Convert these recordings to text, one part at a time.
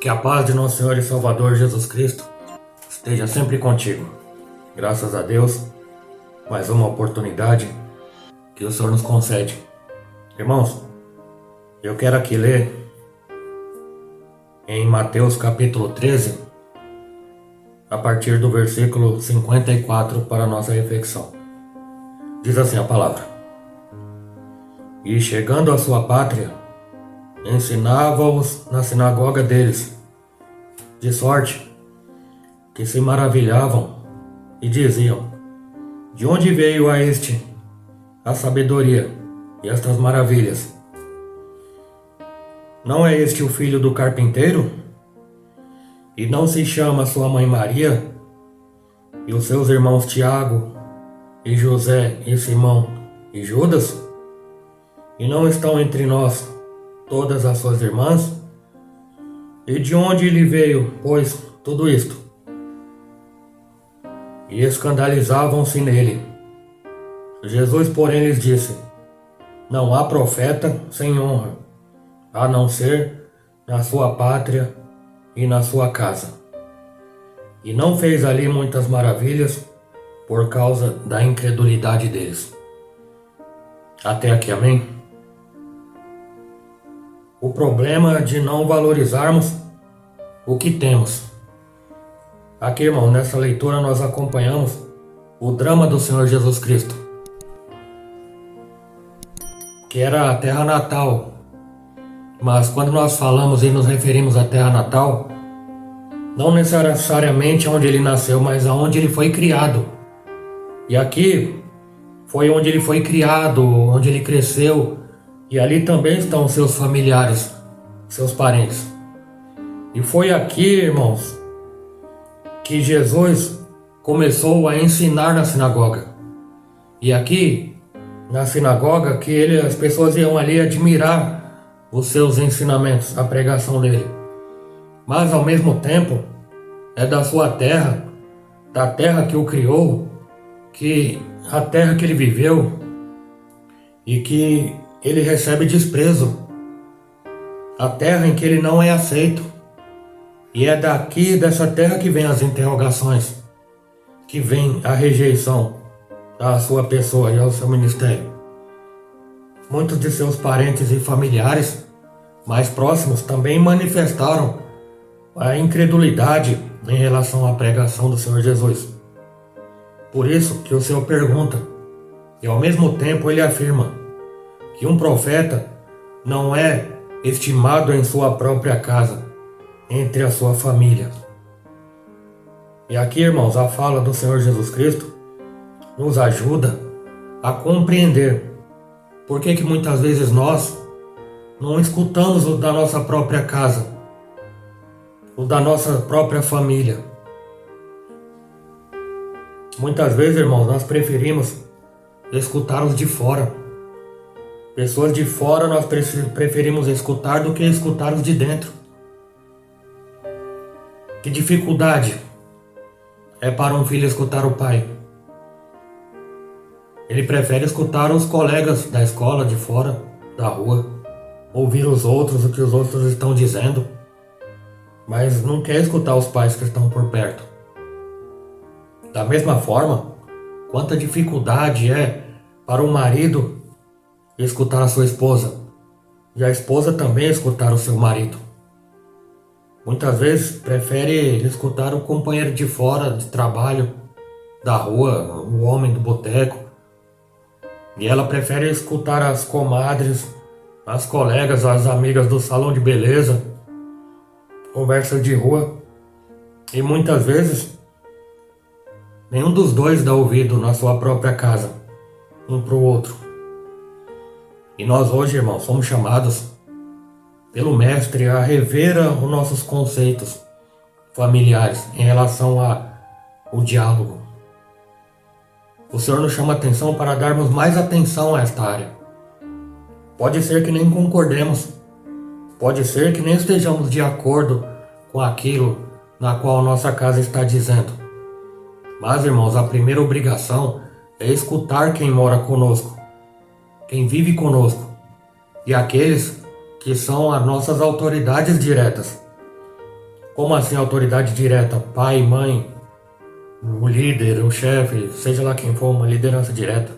Que a paz de nosso Senhor e Salvador Jesus Cristo esteja sempre contigo. Graças a Deus, mais uma oportunidade que o Senhor nos concede. Irmãos, eu quero aqui ler em Mateus capítulo 13, a partir do versículo 54 para a nossa reflexão. Diz assim a palavra: E chegando à sua pátria, ensinava-os na sinagoga deles, de sorte que se maravilhavam e diziam: De onde veio a este a sabedoria e estas maravilhas? Não é este o filho do carpinteiro? E não se chama sua mãe Maria, e os seus irmãos Tiago, e José, e Simão, e Judas? E não estão entre nós todas as suas irmãs? E de onde lhe veio, pois, tudo isto? E escandalizavam-se nele. Jesus, porém, lhes disse: Não há profeta sem honra, a não ser na sua pátria e na sua casa. E não fez ali muitas maravilhas por causa da incredulidade deles. Até aqui, amém? O problema de não valorizarmos o que temos. Aqui, irmão, nessa leitura nós acompanhamos o drama do Senhor Jesus Cristo, que era a terra natal. Mas quando nós falamos e nos referimos à terra natal, não necessariamente onde ele nasceu, mas aonde ele foi criado. E aqui foi onde ele foi criado, onde ele cresceu, e ali também estão seus familiares, seus parentes. E foi aqui, irmãos, que Jesus começou a ensinar na sinagoga. E aqui, na sinagoga, que as pessoas iam ali admirar os seus ensinamentos, a pregação dele. Mas ao mesmo tempo, é da sua terra, da terra que o criou, que a terra que ele viveu, e que ele recebe desprezo, a terra em que ele não é aceito. E é daqui, dessa terra, que vem as interrogações, que vem a rejeição à sua pessoa e ao seu ministério. Muitos de seus parentes e familiares mais próximos também manifestaram a incredulidade em relação à pregação do Senhor Jesus. Por isso que o Senhor pergunta, e ao mesmo tempo ele afirma, que um profeta não é estimado em sua própria casa, entre a sua família. E aqui, irmãos, a fala do Senhor Jesus Cristo nos ajuda a compreender por que muitas vezes nós não escutamos o da nossa própria casa, o da nossa própria família. Muitas vezes, irmãos, nós preferimos escutar os de fora. Pessoas de fora nós preferimos escutar do que escutar os de dentro. Que dificuldade é para um filho escutar o pai? Ele prefere escutar os colegas da escola, de fora, da rua, ouvir os outros, o que os outros estão dizendo, mas não quer escutar os pais que estão por perto. Da mesma forma, quanta dificuldade é para um marido escutar a sua esposa, e a esposa também escutar o seu marido. Muitas vezes prefere escutar o companheiro de fora, de trabalho, da rua, o homem do boteco. E ela prefere escutar as comadres, as colegas, as amigas do salão de beleza, conversas de rua. E muitas vezes, nenhum dos dois dá ouvido na sua própria casa, um para o outro. E nós hoje, irmãos, somos chamados pelo Mestre a rever os nossos conceitos familiares em relação ao diálogo. O Senhor nos chama a atenção para darmos mais atenção a esta área. Pode ser que nem concordemos, pode ser que nem estejamos de acordo com aquilo na qual nossa casa está dizendo. Mas, irmãos, a primeira obrigação é escutar quem mora conosco, quem vive conosco, e aqueles que são as nossas autoridades diretas, Como assim autoridade direta? Pai, mãe, o líder, o chefe, seja lá quem for, uma liderança direta.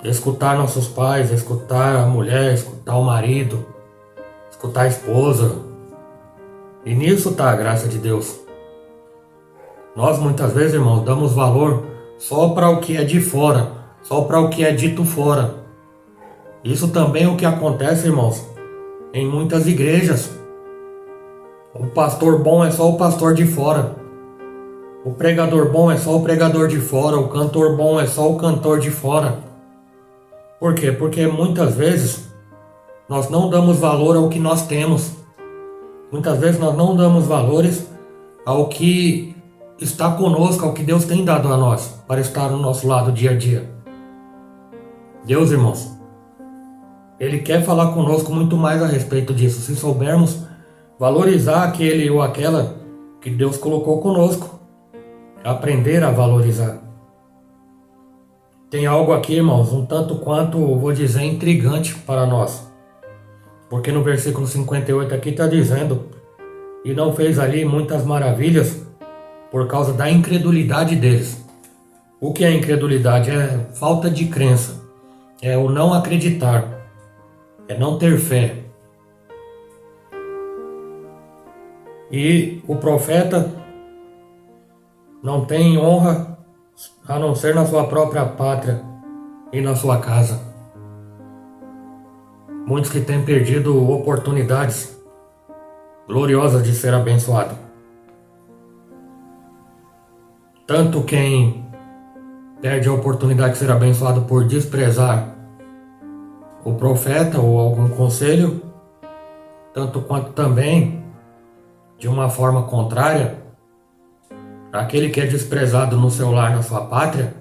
Escutar nossos pais, escutar a mulher, escutar o marido, escutar a esposa. E nisso está a graça de Deus. Nós muitas vezes, irmãos, damos valor só para o que é de fora, só para o que é dito fora. Isso também é o que acontece, irmãos, em muitas igrejas. O pastor bom é só o pastor de fora. O pregador bom é só o pregador de fora. O cantor bom é só o cantor de fora. Por quê? Porque muitas vezes nós não damos valor ao que nós temos. Muitas vezes nós não damos valores ao que está conosco, ao que Deus tem dado a nós, para estar no nosso lado dia a dia. Deus, irmãos, Ele quer falar conosco muito mais a respeito disso, se soubermos valorizar aquele ou aquela que Deus colocou conosco. Aprender a valorizar. Tem algo aqui, irmãos, um tanto quanto, vou dizer, intrigante para nós. Porque no versículo 58 aqui está dizendo: e não fez ali muitas maravilhas por causa da incredulidade deles. O que é incredulidade? É falta de crença. É o não acreditar. É não ter fé. E o profeta não tem honra a não ser na sua própria pátria e na sua casa. Muitos que têm perdido oportunidades gloriosas de ser abençoado. Tanto quem perde a oportunidade de ser abençoado por desprezar o profeta ou algum conselho, tanto quanto também, de uma forma contrária, aquele que é desprezado no seu lar, na sua pátria,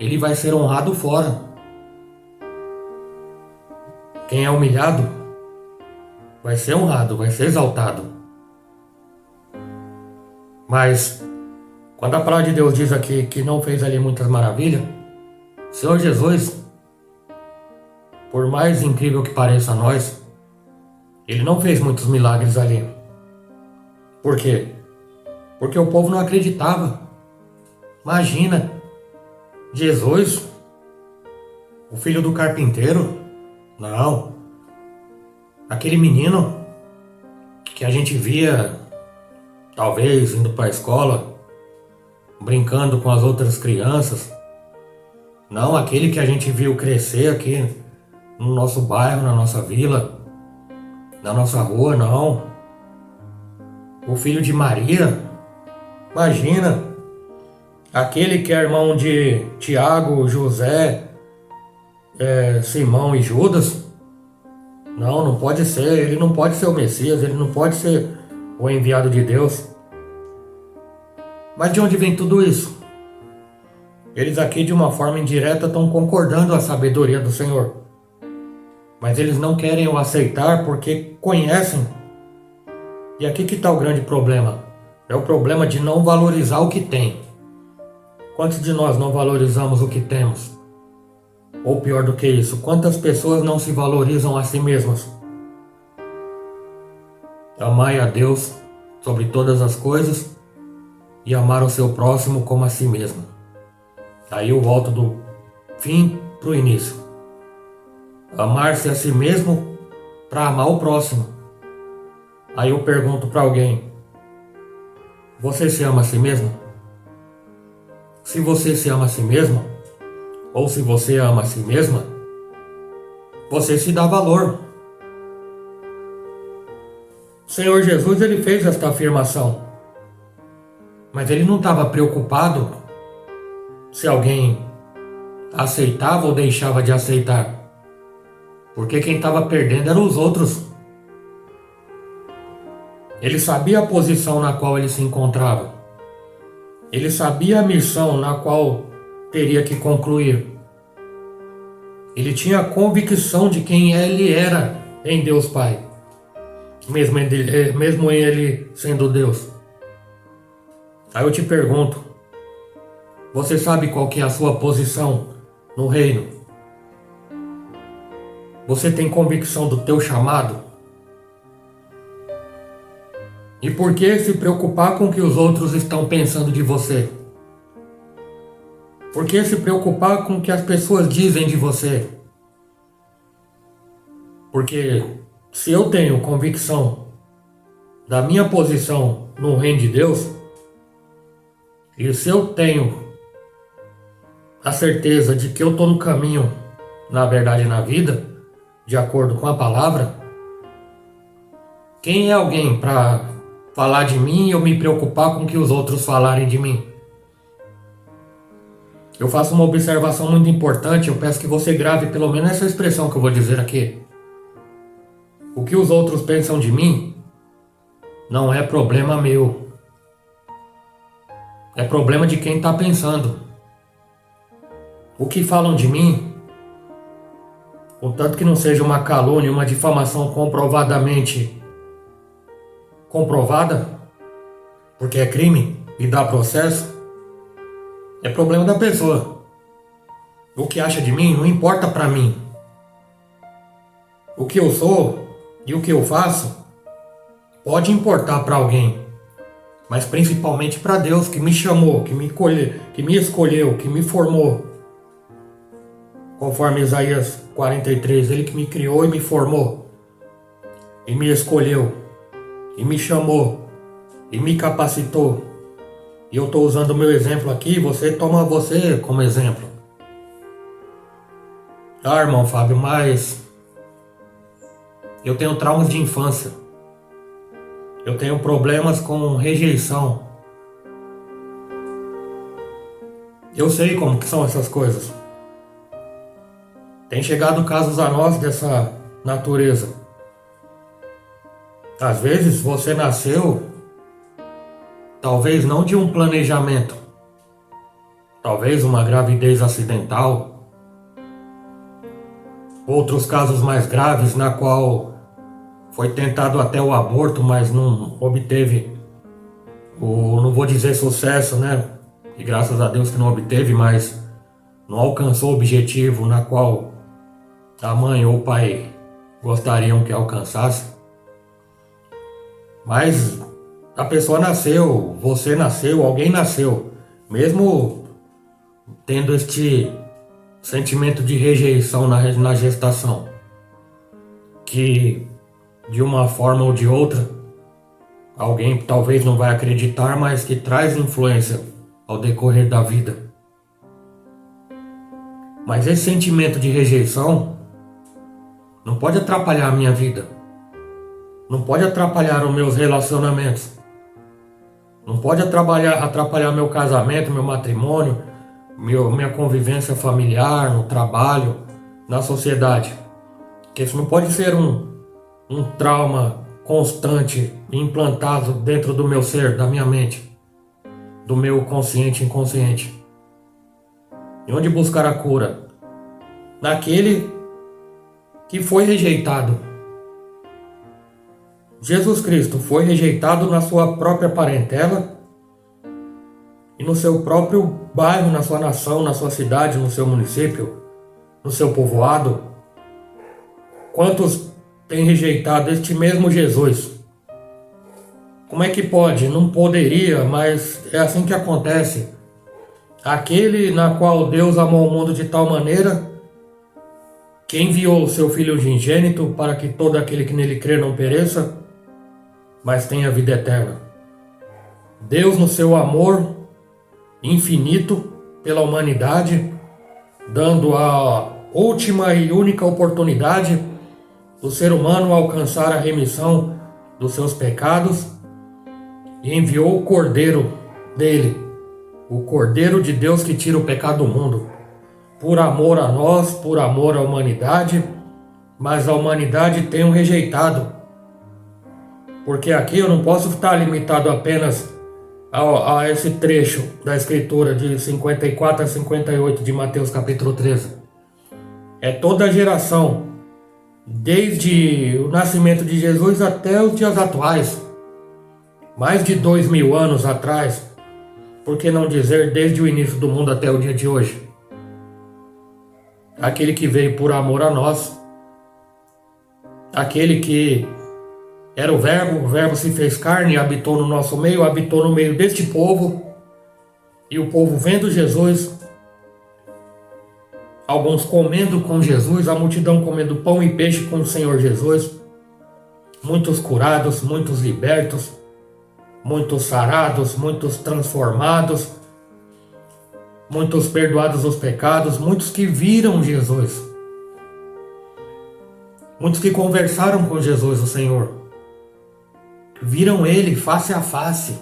ele vai ser honrado fora. Quem é humilhado vai ser honrado, vai ser exaltado. Mas quando a palavra de Deus diz aqui que não fez ali muitas maravilhas, o Senhor Jesus, por mais incrível que pareça a nós, Ele não fez muitos milagres ali. Por quê? Porque o povo não acreditava. Imagina, Jesus, o filho do carpinteiro? Não. Aquele menino que a gente via, talvez, indo para a escola, brincando com as outras crianças. Não, aquele que a gente viu crescer aqui no nosso bairro, na nossa vila, na nossa rua, não. O filho de Maria, imagina, aquele que é irmão de Tiago, José, Simão e Judas. Não, não pode ser, ele não pode ser o Messias, ele não pode ser o enviado de Deus. Mas de onde vem tudo isso? Eles aqui de uma forma indireta estão concordando a sabedoria do Senhor. Mas eles não querem o aceitar porque conhecem. E aqui que está o grande problema. É o problema de não valorizar o que tem. Quantos de nós não valorizamos o que temos? Ou pior do que isso, quantas pessoas não se valorizam a si mesmas? Amai a Deus sobre todas as coisas e amar o seu próximo como a si mesmo. Aí eu volto do fim para o início. Amar-se a si mesmo para amar o próximo. Aí eu pergunto para alguém: você se ama a si mesmo? Se você se ama a si mesmo, ou se você ama a si mesma, você se dá valor. O Senhor Jesus, ele fez esta afirmação, mas ele não estava preocupado se alguém aceitava ou deixava de aceitar, porque quem estava perdendo eram os outros. Ele sabia a posição na qual ele se encontrava. Ele sabia a missão na qual teria que concluir. Ele tinha a convicção de quem ele era em Deus Pai, mesmo ele sendo Deus. Aí eu te pergunto, você sabe qual que é a sua posição no reino? Você tem convicção do teu chamado? E por que se preocupar com o que os outros estão pensando de você? Por que se preocupar com o que as pessoas dizem de você? Porque se eu tenho convicção da minha posição no reino de Deus, e se eu tenho a certeza de que eu estou no caminho, na verdade, na vida, de acordo com a palavra, quem é alguém para falar de mim e eu me preocupar com o que os outros falarem de mim? Eu faço uma observação muito importante, eu peço que você grave pelo menos essa expressão que eu vou dizer aqui. O que os outros pensam de mim não é problema meu. É problema de quem está pensando. O que falam de mim, contanto que não seja uma calúnia, uma difamação comprovadamente comprovada, porque é crime e dá processo, é problema da pessoa. O que acha de mim não importa para mim. O que eu sou e o que eu faço pode importar para alguém, mas principalmente para Deus que me chamou, que me escolheu, que me formou. Conforme Isaías 43, ele que me criou e me formou, e me escolheu, e me chamou, e me capacitou. E eu estou usando o meu exemplo aqui, você toma você como exemplo. Ah, irmão Fábio, mas eu tenho traumas de infância. Eu tenho problemas com rejeição. Eu sei como que são essas coisas. Tem chegado casos a nós dessa natureza. Às vezes você nasceu, talvez não de um planejamento, talvez uma gravidez acidental, outros casos mais graves na qual foi tentado até o aborto, mas não obteve não vou dizer sucesso, né? E graças a Deus que não obteve, mas não alcançou o objetivo na qual a mãe ou o pai gostariam que alcançasse. Mas a pessoa nasceu, você nasceu, alguém nasceu, mesmo tendo este sentimento de rejeição na gestação, que de uma forma ou de outra, alguém talvez não vai acreditar, mas que traz influência ao decorrer da vida. Mas esse sentimento de rejeição não pode atrapalhar a minha vida, não pode atrapalhar os meus relacionamentos, não pode atrapalhar meu casamento, meu matrimônio, minha convivência familiar, no trabalho, na sociedade. Porque isso não pode ser um trauma constante implantado dentro do meu ser, da minha mente, do meu consciente e inconsciente. E onde buscar a cura? Naquele que foi rejeitado. Jesus Cristo foi rejeitado na sua própria parentela e no seu próprio bairro, na sua nação, na sua cidade, no seu município, no seu povoado. Quantos têm rejeitado este mesmo Jesus? Como é que pode? Não poderia, mas é assim que acontece. Aquele na qual Deus amou o mundo de tal maneira que enviou o seu Filho unigênito para que todo aquele que nele crê não pereça, mas tenha vida eterna. Deus, no seu amor infinito pela humanidade, dando a última e única oportunidade do ser humano alcançar a remissão dos seus pecados, e enviou o Cordeiro dele, o Cordeiro de Deus que tira o pecado do mundo, por amor a nós, por amor à humanidade, mas a humanidade tem um rejeitado. Porque aqui eu não posso estar limitado apenas a esse trecho da escritura de 54 a 58 de Mateus capítulo 13. É toda a geração, desde o nascimento de Jesus até os dias atuais, mais de 2000 anos atrás, por que não dizer desde o início do mundo até o dia de hoje. Aquele que veio por amor a nós, aquele que era o Verbo se fez carne e habitou no nosso meio, habitou no meio deste povo, e o povo vendo Jesus, alguns comendo com Jesus, a multidão comendo pão e peixe com o Senhor Jesus, muitos curados, muitos libertos, muitos sarados, muitos transformados, muitos perdoados os pecados, muitos que viram Jesus, muitos que conversaram com Jesus, o Senhor, viram Ele face a face,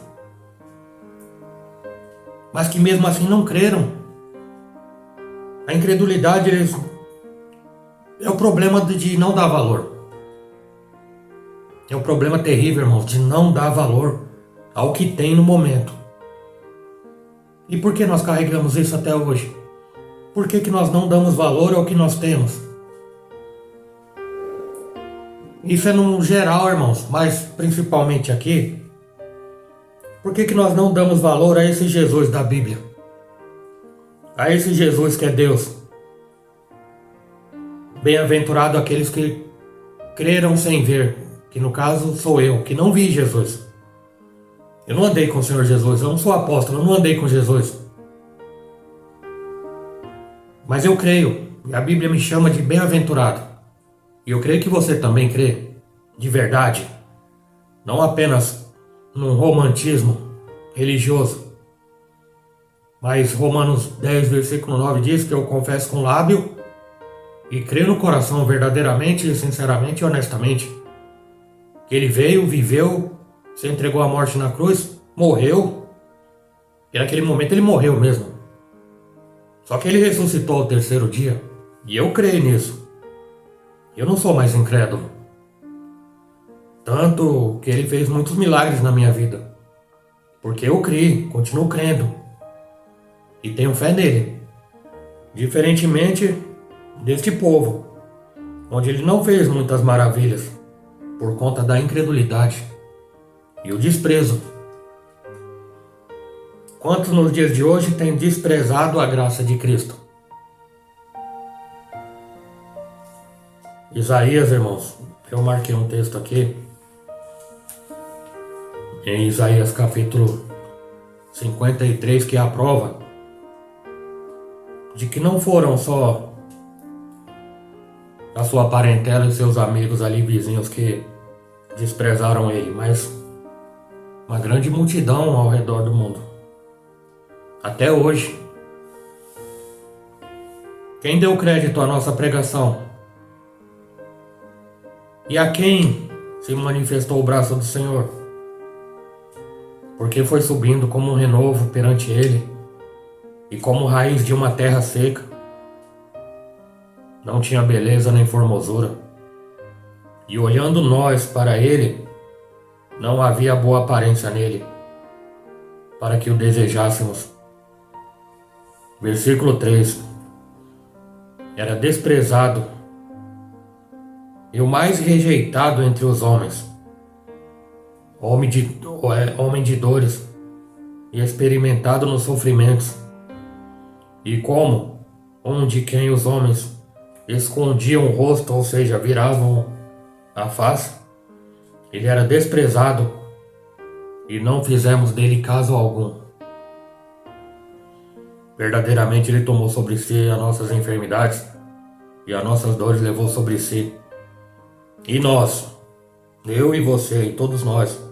mas que mesmo assim não creram. A incredulidade é o problema de não dar valor. É um problema terrível, irmãos, de não dar valor ao que tem no momento. E por que nós carregamos isso até hoje? Por que nós não damos valor ao que nós temos? Isso é no geral, irmãos, mas principalmente aqui. Por que nós não damos valor a esse Jesus da Bíblia? A esse Jesus que é Deus? Bem-aventurado aqueles que creram sem ver, que no caso sou eu, que não vi Jesus. Eu não andei com o Senhor Jesus, eu não sou apóstolo, eu não andei com Jesus. Mas eu creio, e a Bíblia me chama de bem-aventurado. E eu creio que você também crê, de verdade, não apenas num romantismo religioso. Mas Romanos 10, versículo 9 diz que eu confesso com o lábio e creio no coração verdadeiramente, sinceramente e honestamente que Ele veio, viveu, se entregou à morte na cruz, morreu, e naquele momento Ele morreu mesmo. Só que Ele ressuscitou ao terceiro dia, e eu creio nisso. Eu não sou mais incrédulo. Tanto que Ele fez muitos milagres na minha vida, porque eu criei, continuo crendo, e tenho fé nele. Diferentemente deste povo, onde Ele não fez muitas maravilhas, por conta da incredulidade e o desprezo. Quantos nos dias de hoje têm desprezado a graça de Cristo? Isaías, irmãos, eu marquei um texto aqui, em Isaías capítulo 53, que é a prova de que não foram só a sua parentela e seus amigos ali, vizinhos, que desprezaram ele, mas uma grande multidão ao redor do mundo. Até hoje. Quem deu crédito à nossa pregação? E a quem se manifestou o braço do Senhor? Porque foi subindo como um renovo perante Ele, e como raiz de uma terra seca. Não tinha beleza nem formosura. E olhando nós para Ele, não havia boa aparência nele, para que o desejássemos. Versículo 3. Era desprezado e o mais rejeitado entre os homens, homem de dores e experimentado nos sofrimentos, e como um de quem os homens escondiam o rosto, ou seja, viravam a face, ele era desprezado e não fizemos dele caso algum. Verdadeiramente Ele tomou sobre si as nossas enfermidades e as nossas dores levou sobre si. E nós, eu e você e todos nós,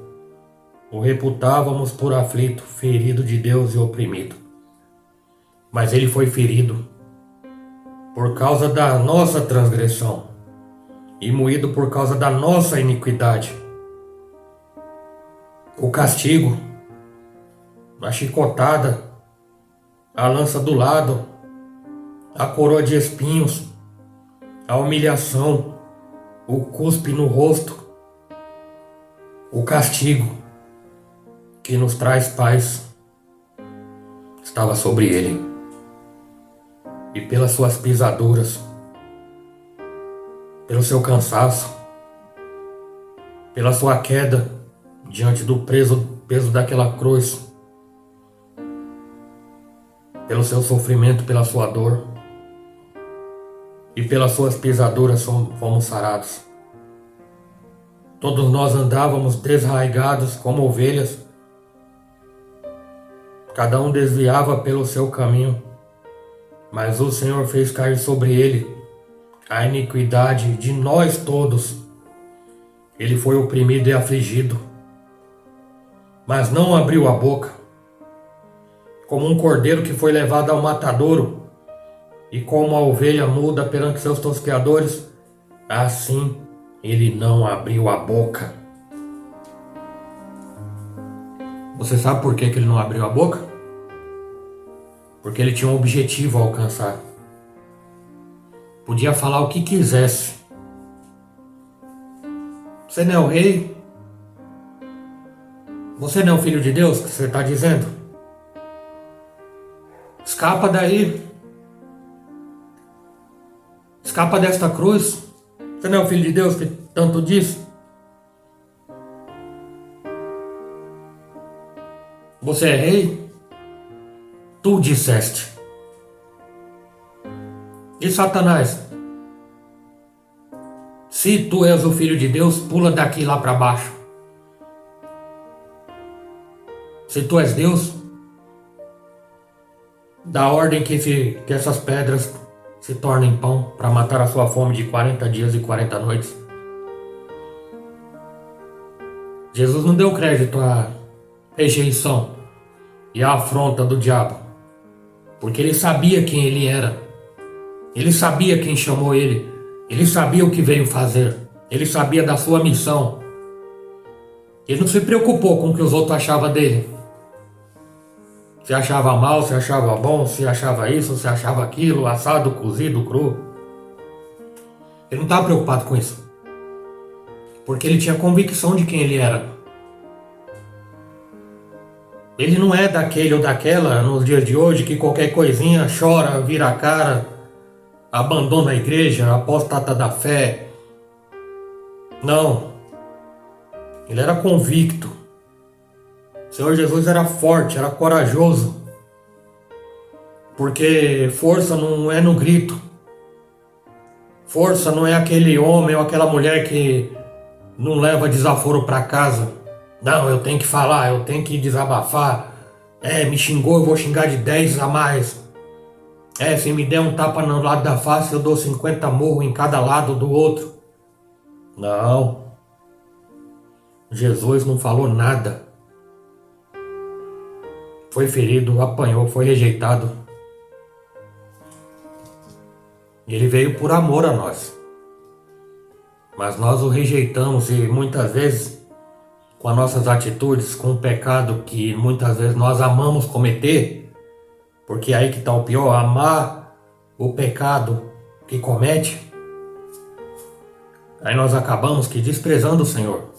o reputávamos por aflito, ferido de Deus e oprimido. Mas Ele foi ferido por causa da nossa transgressão e moído por causa da nossa iniquidade. O castigo, a chicotada, a lança do lado, a coroa de espinhos, a humilhação, o cuspe no rosto, o castigo que nos traz paz estava sobre Ele. E pelas suas pisaduras, pelo seu cansaço, pela sua queda diante do peso daquela cruz, pelo seu sofrimento, pela sua dor, e pelas suas pisaduras fomos sarados. Todos nós andávamos desraigados como ovelhas. Cada um desviava pelo seu caminho, mas o Senhor fez cair sobre ele a iniquidade de nós todos. Ele foi oprimido e afligido, mas não abriu a boca. Como um cordeiro que foi levado ao matadouro, e como uma ovelha muda perante seus tosqueadores, assim ele não abriu a boca. Você sabe por que ele não abriu a boca? Porque ele tinha um objetivo a alcançar. Podia falar o que quisesse. Você não é o rei? Você não é o filho de Deus que você está dizendo? Escapa daí. Escapa desta cruz. Você não é o filho de Deus que tanto diz? Você é rei? Tu disseste. E Satanás? Se tu és o filho de Deus, pula daqui lá para baixo. Se tu és Deus, dá ordem que essas pedras se tornem pão para matar a sua fome de 40 dias e 40 noites. Jesus não deu crédito à rejeição e à afronta do diabo, porque ele sabia quem ele era. Ele sabia quem chamou ele. Ele sabia o que veio fazer. Ele sabia da sua missão. Ele não se preocupou com o que os outros achavam dele. Se achava mal, se achava bom, se achava isso, se achava aquilo, assado, cozido, cru. Ele não estava preocupado com isso. Porque ele tinha convicção de quem ele era. Ele não é daquele ou daquela nos dias de hoje que qualquer coisinha chora, vira a cara, abandona a igreja, apostata da fé. Não. Ele era convicto. O Senhor Jesus era forte, era corajoso. Porque força não é no grito. Força não é aquele homem ou aquela mulher que não leva desaforo para casa. Não, eu tenho que falar, eu tenho que desabafar. Me xingou, eu vou xingar de 10 a mais. Se me der um tapa no lado da face, eu dou 50 murros em cada lado do outro. Não. Jesus não falou nada. Foi ferido, apanhou, foi rejeitado. Ele veio por amor a nós. Mas nós o rejeitamos e muitas vezes, com as nossas atitudes, com o pecado que muitas vezes nós amamos cometer, porque é aí que está o pior, amar o pecado que comete, aí nós acabamos que desprezando o Senhor.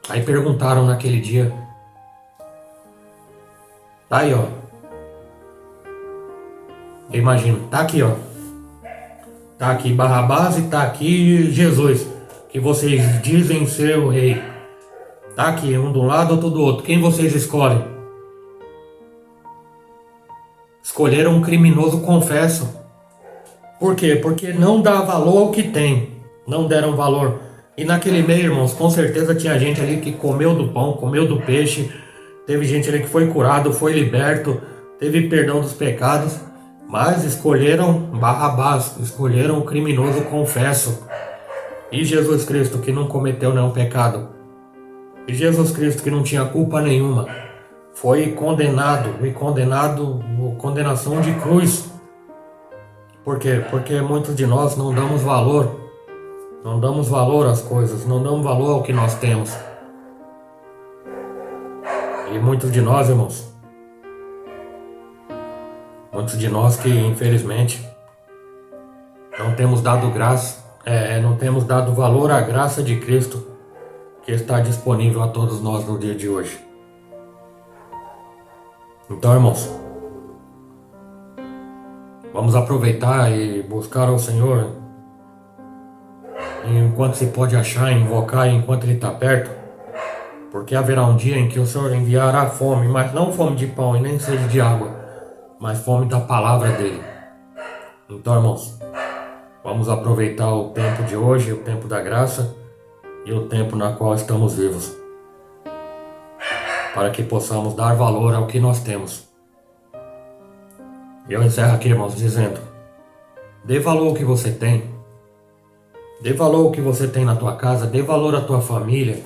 Aí perguntaram naquele dia, tá aí ó, eu imagino, tá aqui ó, tá aqui Barrabás e tá aqui Jesus, que vocês dizem ser o rei, tá aqui um do lado, outro do outro, quem vocês escolhem? Escolheram um criminoso confesso. Por quê? Porque não dá valor ao que tem, não deram valor. E naquele meio, irmãos, com certeza tinha gente ali que comeu do pão, comeu do peixe, teve gente ali que foi curado, foi liberto, teve perdão dos pecados, mas escolheram Barrabás, escolheram o criminoso confesso. E Jesus Cristo, que não cometeu nenhum pecado, e Jesus Cristo, que não tinha culpa nenhuma, foi condenado, condenação de cruz. Por quê? Porque muitos de nós não damos valor. Não damos valor às coisas, não damos valor ao que nós temos. E muitos de nós, irmãos, muitos de nós que infelizmente não temos dado graça, não temos dado valor à graça de Cristo que está disponível a todos nós no dia de hoje. Então, irmãos, vamos aproveitar e buscar ao Senhor enquanto se pode achar, invocar enquanto Ele está perto, porque haverá um dia em que o Senhor enviará fome, mas não fome de pão e nem sede de água, mas fome da palavra dele. Então, irmãos, Vamos aproveitar o tempo de hoje, o tempo da graça e o tempo na qual estamos vivos, para que possamos dar valor ao que nós temos. E eu encerro aqui, irmãos, dizendo: dê valor ao que você tem. Dê valor ao que você tem na tua casa, dê valor à tua família,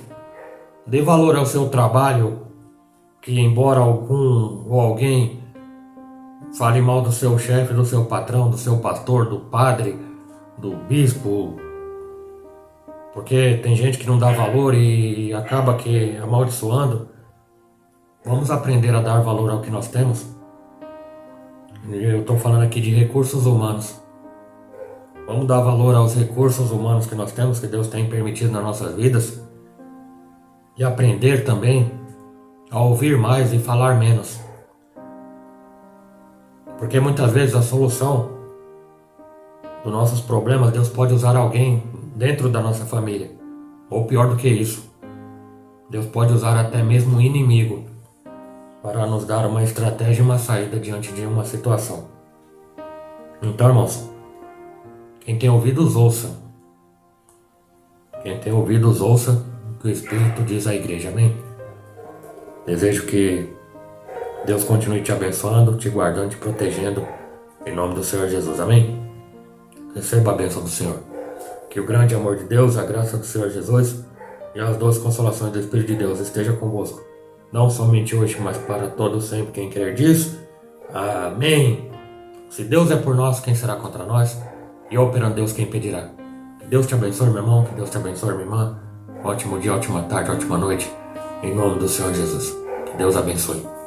dê valor ao seu trabalho, que embora algum ou alguém fale mal do seu chefe, do seu patrão, do seu pastor, do padre, do bispo, porque tem gente que não dá valor e acaba que amaldiçoando. Vamos aprender a dar valor ao que nós temos. Eu estou falando aqui de recursos humanos. Vamos dar valor aos recursos humanos que nós temos, que Deus tem permitido nas nossas vidas, e aprender também a ouvir mais e falar menos. Porque muitas vezes a solução dos nossos problemas, Deus pode usar alguém dentro da nossa família. Ou pior do que isso, Deus pode usar até mesmo um inimigo para nos dar uma estratégia e uma saída diante de uma situação. Então, irmãos, quem tem ouvidos, ouça. Quem tem ouvidos, ouça o que o Espírito diz à igreja. Amém? Desejo que Deus continue te abençoando, te guardando, te protegendo. Em nome do Senhor Jesus. Amém? Receba a bênção do Senhor. Que o grande amor de Deus, a graça do Senhor Jesus e as doces consolações do Espírito de Deus esteja convosco. Não somente hoje, mas para todo sempre. Quem crer diz. Amém. Se Deus é por nós, quem será contra nós? E operando Deus, quem impedirá? Que Deus te abençoe, meu irmão. Que Deus te abençoe, minha irmã. Ótimo dia, ótima tarde, ótima noite. Em nome do Senhor Jesus. Que Deus abençoe.